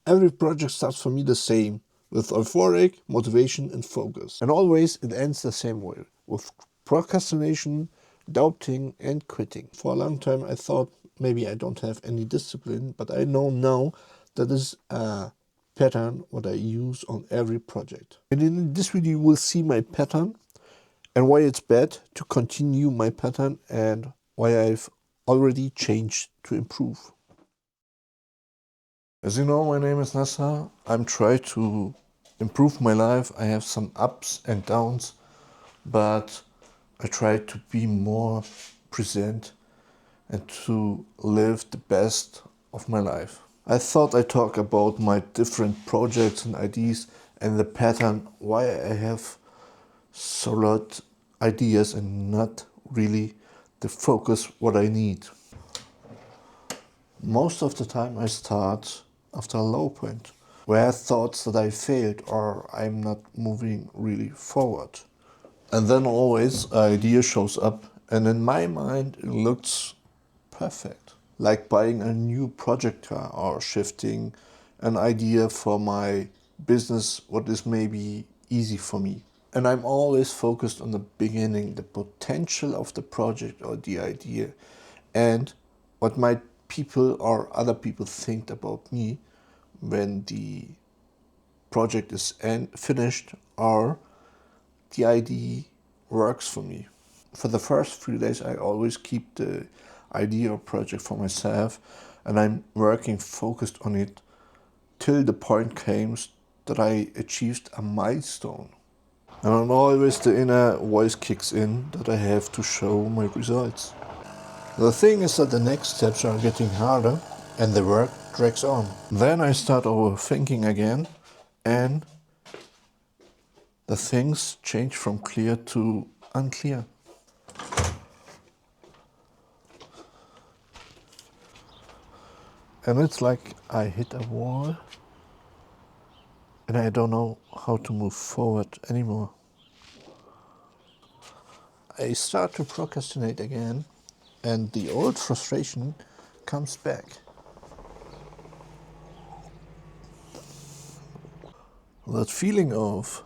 Every project starts for me the same, with euphoric, motivation and focus. And always it ends the same way, with procrastination, doubting and quitting. For a long time I thought maybe I don't have any discipline, but I know now that is a pattern what I use on every project. And in this video you will see my pattern and why it's bad to continue my pattern and why I've already changed to improve. As you know, my name is Nassa. I'm trying to improve my life. I have some ups and downs, but I try to be more present and to live the best of my life. I thought I'd talk about my different projects and ideas and the pattern why I have so lot ideas and not really the focus what I need. Most of the time I start after a low point, where I have thoughts that I failed or I'm not moving really forward. And then always an idea shows up and in my mind it looks perfect. Like buying a new project car or shifting an idea for my business what is maybe easy for me. And I'm always focused on the beginning, the potential of the project or the idea and what might people or other people think about me when the project is finished or the idea works for me. For the first few days I always keep the idea or project for myself and I'm working focused on it till the point comes that I achieved a milestone. And always the inner voice kicks in that I have to show my results. The thing is that the next steps are getting harder and the work drags on. Then I start overthinking again and the things change from clear to unclear. And it's like I hit a wall and I don't know how to move forward anymore. I start to procrastinate again and the old frustration comes back. That feeling of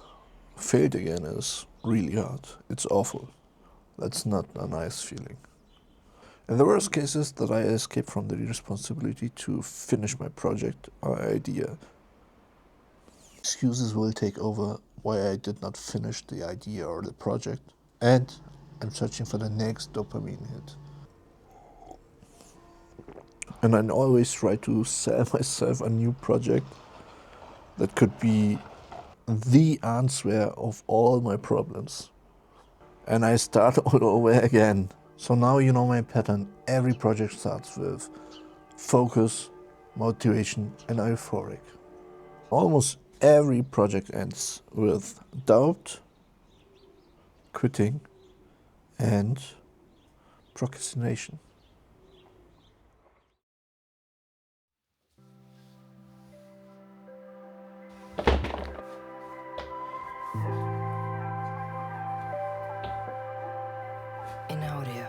failed again is really hard. It's awful. That's not a nice feeling. In the worst cases that I escape from the responsibility to finish my project or idea. Excuses will take over why I did not finish the idea or the project, and I'm searching for the next dopamine hit. And I always try to sell myself a new project that could be the answer of all my problems. And I start all over again. So now you know my pattern. Every project starts with focus, motivation and euphoric. Almost every project ends with doubt, quitting and procrastination. In audio.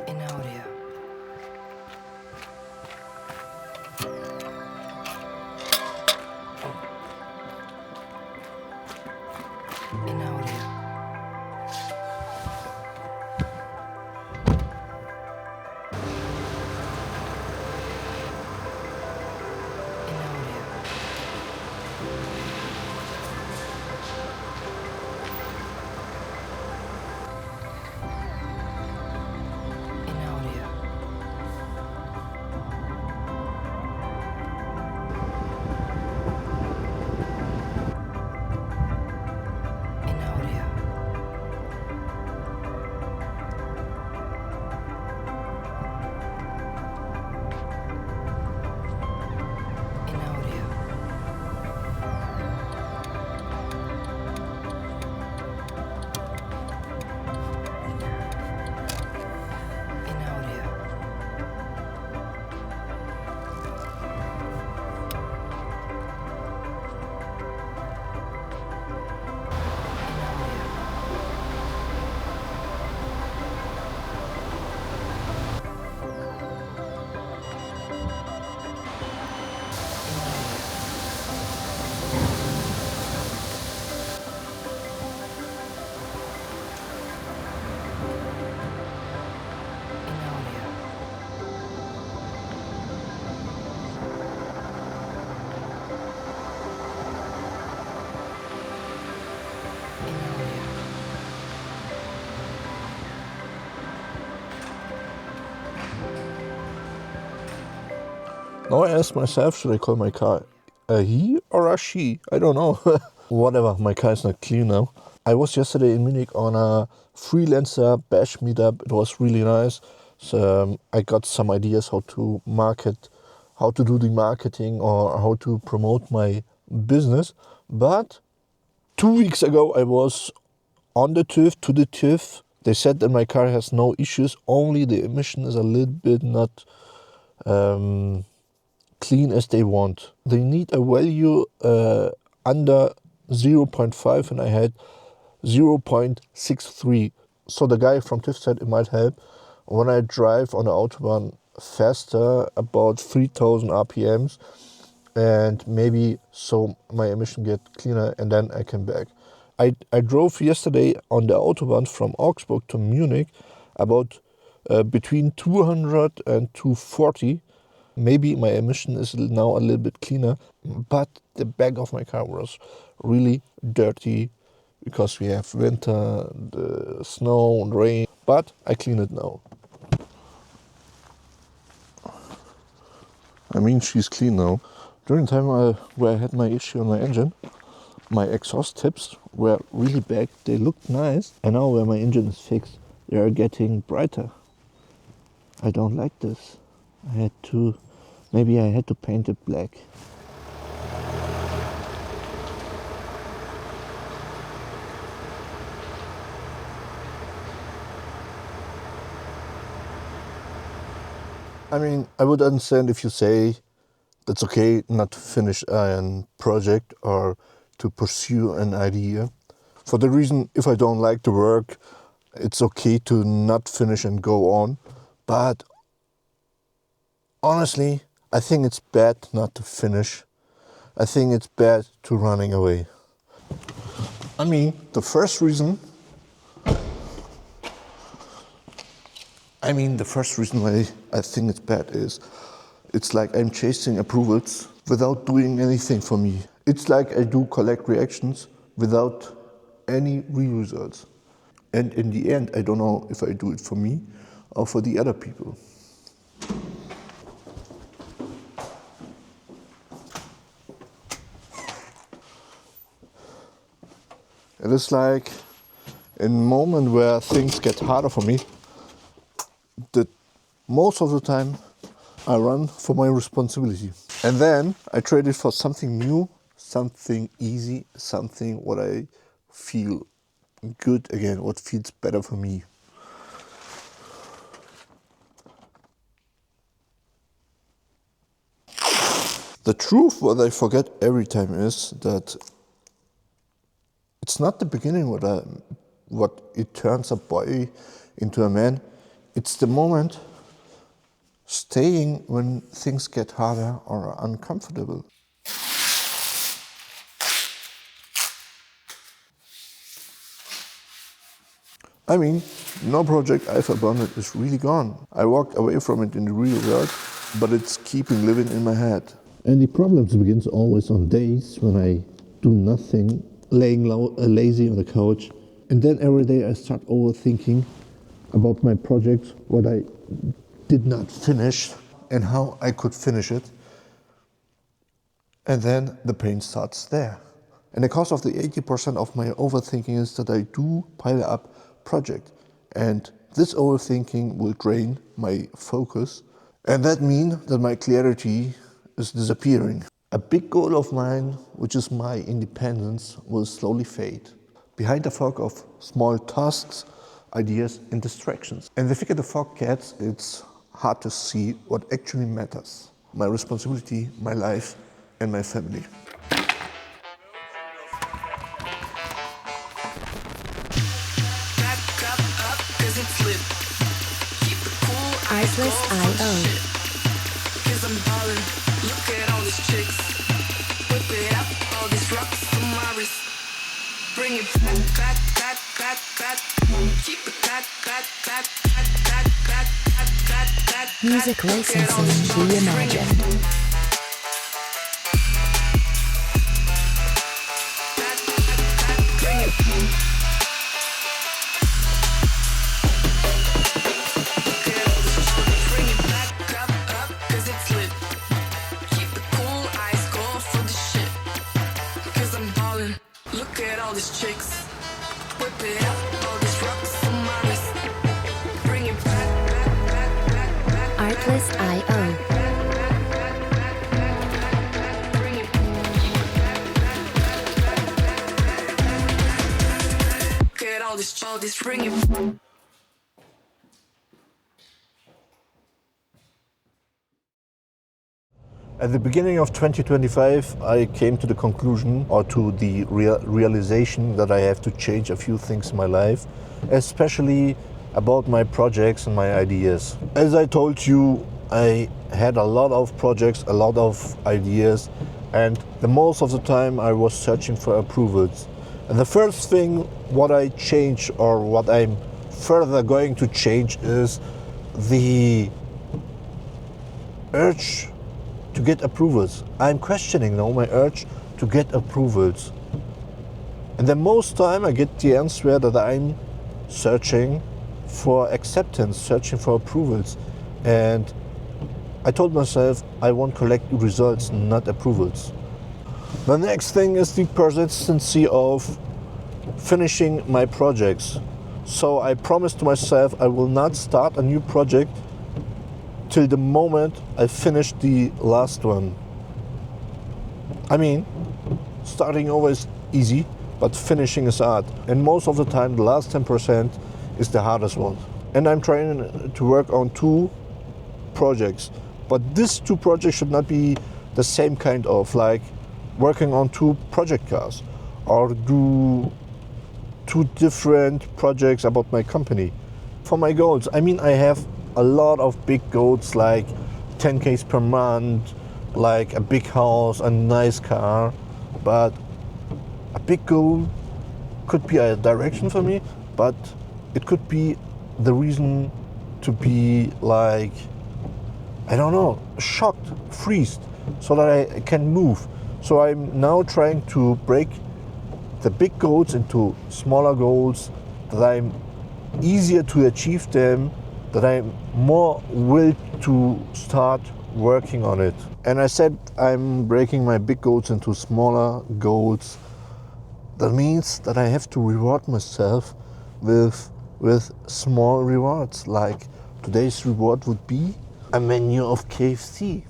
In audio. In audio. Now I ask myself, should I call my car a he or a she? I don't know. Whatever, my car is not clean now. I was yesterday in Munich on a freelancer bash meetup. It was really nice. So I got some ideas how to market, how to do the marketing or how to promote my business. But 2 weeks ago I was on the TÜV, to the TÜV. They said that my car has no issues, only the emission is a little bit not clean as they want. They need a value under 0.5 and I had 0.63. So the guy from TÜV said it might help. When I drive on the Autobahn faster, about 3000 RPMs, and maybe so my emission get cleaner and then I can back. I drove yesterday on the Autobahn from Augsburg to Munich about between 200 and 240. Maybe my emission is now a little bit cleaner, but the back of my car was really dirty because we have winter, the snow and rain, but I clean it now. I mean, she's clean now. During the time where I had my issue on my engine, my exhaust tips were really bad. They looked nice. And now where my engine is fixed, they are getting brighter. I don't like this. Maybe I had to paint it black. I mean, I would understand if you say that's okay not to finish a project or to pursue an idea. For the reason, if I don't like the work, it's okay to not finish and go on. But honestly, I think it's bad not to finish. I think it's bad to running away. I mean, the first reason why I think it's bad is it's like I'm chasing approvals without doing anything for me. It's like I do collect reactions without any real results. And in the end, I don't know if I do it for me or for the other people. It is like in a moment where things get harder for me, that most of the time I run for my responsibility. And then I trade it for something new, something easy, something what I feel good again, what feels better for me. The truth what I forget every time is that it's not the beginning what it turns a boy into a man. It's the moment staying when things get harder or uncomfortable. I mean, no project I've abandoned is really gone. I walked away from it in the real world, but it's keeping living in my head. And the problems begins always on days when I do nothing, laying lazy on the couch. And then every day I start overthinking about my project, what I did not finish and how I could finish it. And then the pain starts there. And the cause of the 80% of my overthinking is that I do pile up project. And this overthinking will drain my focus. And that means that my clarity is disappearing. A big goal of mine, which is my independence, will slowly fade behind the fog of small tasks, ideas and distractions. And the thicker the fog gets, it's hard to see what actually matters. My responsibility, my life and my family. Iceless.io. Cause I'm ballin', look at all these chicks. Whip it up, all these rocks on my wrist. Bring it back, back, back, back, back. Keep it back, back, back, back, back, back, back, back, back. Music licensing reimagined. Twist.io. Get all this ringing. At the beginning of 2025, I came to the conclusion or to the realization that I have to change a few things in my life, especially about my projects and my ideas. As I told you, I had a lot of projects, a lot of ideas, and the most of the time I was searching for approvals. And the first thing what I change or what I'm further going to change is the urge to get approvals. I'm questioning now my urge to get approvals. And then most time I get the answer that I'm searching for acceptance, searching for approvals. And I told myself I won't collect results, not approvals. The next thing is the persistency of finishing my projects. So I promised to myself I will not start a new project till the moment I finish the last one. I mean, starting over is easy, but finishing is hard. And most of the time, the last 10% is the hardest one. And I'm trying to work on 2 projects. But these 2 projects should not be the same kind of, like working on 2 project cars or do 2 different projects about my company. For my goals, I mean, I have a lot of big goals like 10Ks per month, like a big house, a nice car, but a big goal could be a direction for me, but it could be the reason to be like, I don't know, shocked, freezed, so that I can move. So I'm now trying to break the big goals into smaller goals, that I'm easier to achieve them, that I'm more willed to start working on it. And I said I'm breaking my big goals into smaller goals. That means that I have to reward myself with small rewards. Like today's reward would be a menu of KFC.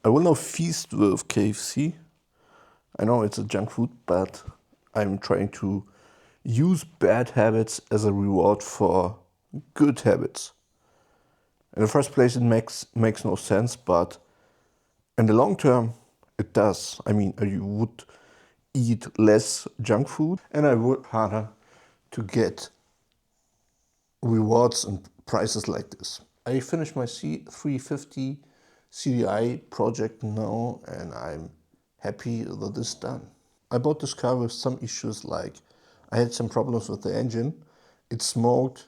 I will not feast with KFC. I know it's a junk food, but I'm trying to use bad habits as a reward for good habits. In the first place, it makes no sense, but in the long term, it does. I mean, you would eat less junk food, and I work harder to get rewards and prices like this. I finished my C350 CDI project now, and I'm happy that it's done. I bought this car with some issues, like I had some problems with the engine. It smoked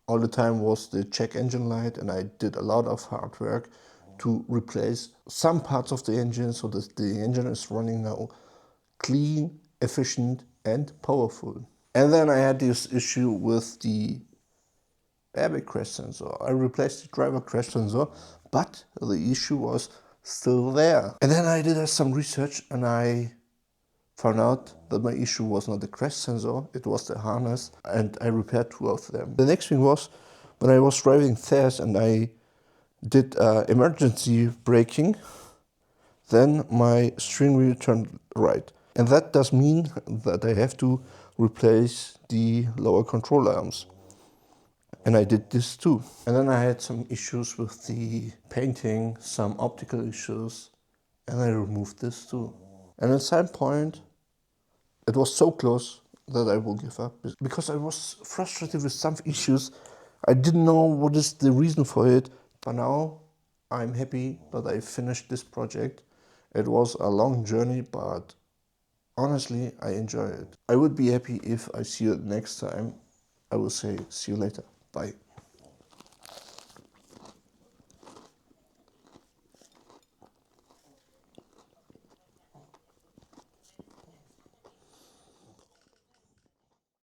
all the time, was the check engine light, and I did a lot of hard work to replace some parts of the engine so that the engine is running now clean, efficient and powerful. And then I had this issue with the airbag crash sensor. I replaced the driver crash sensor, but the issue was still there. And then I did some research and I found out that my issue was not the crash sensor, it was the harness, and I repaired 2 of them. The next thing was when I was driving fast and I did emergency braking, then my steering wheel turned right. And that does mean that I have to replace the lower control arms. And I did this too. And then I had some issues with the painting, some optical issues, and I removed this too. And at some point, it was so close that I will give up. Because I was frustrated with some issues. I didn't know what is the reason for it. But now I'm happy that I finished this project. It was a long journey, but honestly, I enjoy it. I would be happy if I see you next time. I will say see you later. Bye.